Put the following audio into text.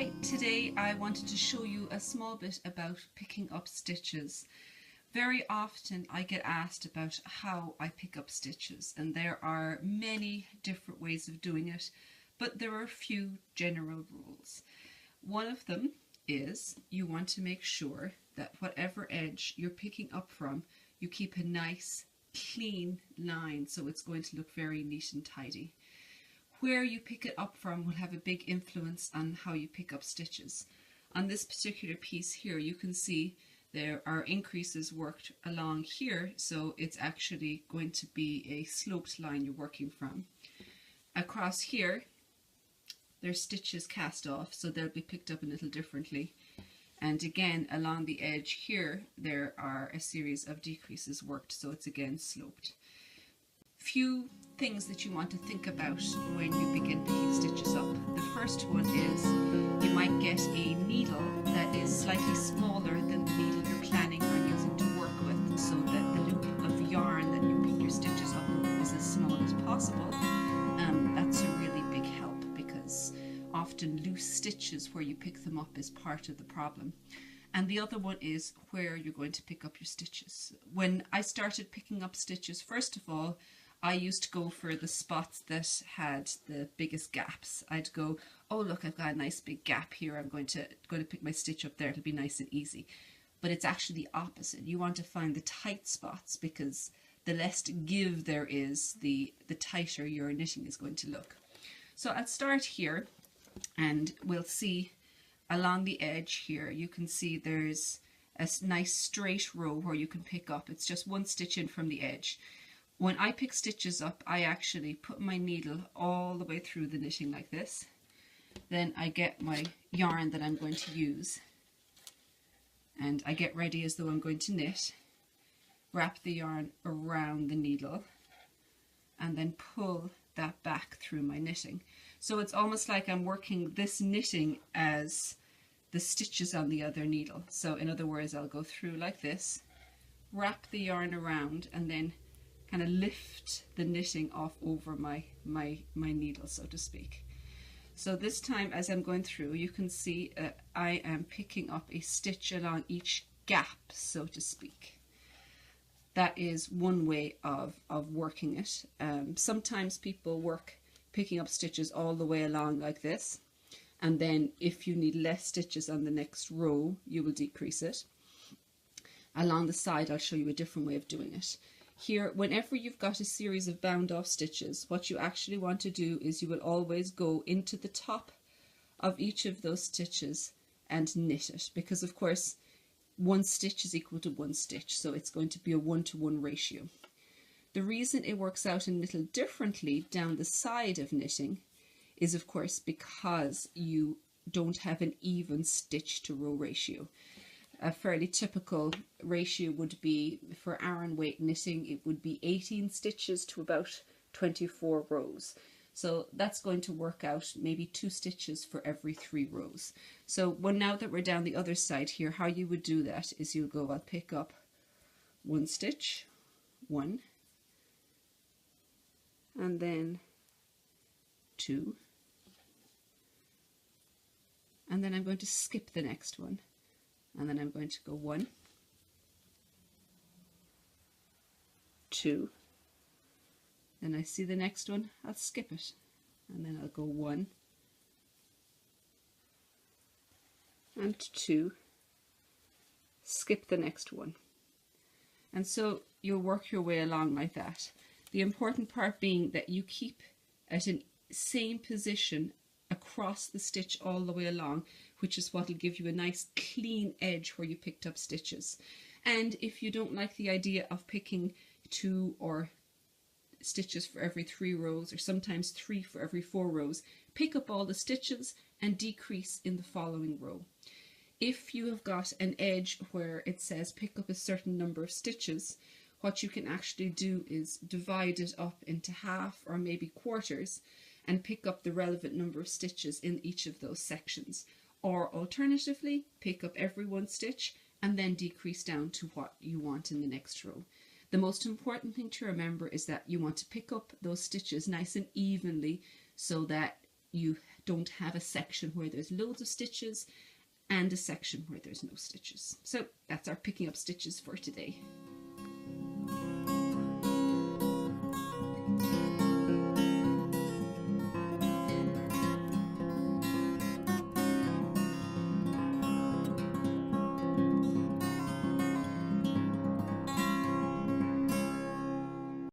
Hi, today I wanted to show you a small bit about picking up stitches. Very often I get asked about how I pick up stitches, and there are many different ways of doing it, but there are a few general rules. One of them is you want to make sure that whatever edge you're picking up from, you keep a nice clean line so it's going to look very neat and tidy. Where you pick it up from will have a big influence on how you pick up stitches. On this particular piece here, you can see there are increases worked along here, so it's actually going to be a sloped line you're working from. Across here, there's stitches cast off, so they'll be picked up a little differently. And again, along the edge here, there are a series of decreases worked, so it's again sloped. Few things that you want to think about when you begin picking stitches up. The first one is you might get a needle that is slightly smaller than the needle you're planning on using to work with, so that the loop of yarn that you pick your stitches up is as small as possible. That's a really big help, because often loose stitches where you pick them up is part of the problem. And the other one is where you're going to pick up your stitches. When I started picking up stitches, first of all, I used to go for the spots that had the biggest gaps. I'd go, oh look, I've got a nice big gap here, I'm going to pick my stitch up there, it'll be nice and easy. But it's actually the opposite. You want to find the tight spots, because the less give there is, the tighter your knitting is going to look. So I'll start here, and we'll see along the edge here, you can see there's a nice straight row where you can pick up. It's just one stitch in from the edge. When I pick stitches up, I actually put my needle all the way through the knitting like this. Then I get my yarn that I'm going to use, and I get ready as though I'm going to knit, wrap the yarn around the needle, and then pull that back through my knitting. So it's almost like I'm working this knitting as the stitches on the other needle. So in other words, I'll go through like this, wrap the yarn around, and then kind of lift the knitting off over my needle, so to speak. So this time, as I'm going through, you can see I am picking up a stitch along each gap, so to speak. That is one way of working it. Sometimes people work picking up stitches all the way along like this, and then if you need less stitches on the next row, you will decrease it. Along the side, I'll show you a different way of doing it. Here, whenever you've got a series of bound off stitches, what you actually want to do is you will always go into the top of each of those stitches and knit it, because of course one stitch is equal to one stitch, so it's going to be a 1-to-1 ratio. The reason it works out a little differently down the side of knitting is of course because you don't have an even stitch to row ratio. A fairly typical ratio would be, for Aran weight knitting, it would be 18 stitches to about 24 rows. So that's going to work out maybe 2 stitches for every 3 rows. So now that we're down the other side here, how you would do that is you'll go, I'll pick up 1 stitch, 1, and then 2, and then I'm going to skip the next one. And then I'm going to go 1, 2, then I see the next one, I'll skip it, and then I'll go 1 and 2, skip the next one. And so you'll work your way along like that. The important part being that you keep at an same position across the stitch all the way along, which is what will give you a nice clean edge where you picked up stitches. And if you don't like the idea of picking 2 or stitches for every 3 rows, or sometimes 3 for every 4 rows, pick up all the stitches and decrease in the following row. If you have got an edge where it says pick up a certain number of stitches, what you can actually do is divide it up into half or maybe quarters and pick up the relevant number of stitches in each of those sections. Or alternatively, pick up every 1 stitch and then decrease down to what you want in the next row. The most important thing to remember is that you want to pick up those stitches nice and evenly so that you don't have a section where there's loads of stitches and a section where there's no stitches. So that's our picking up stitches for today.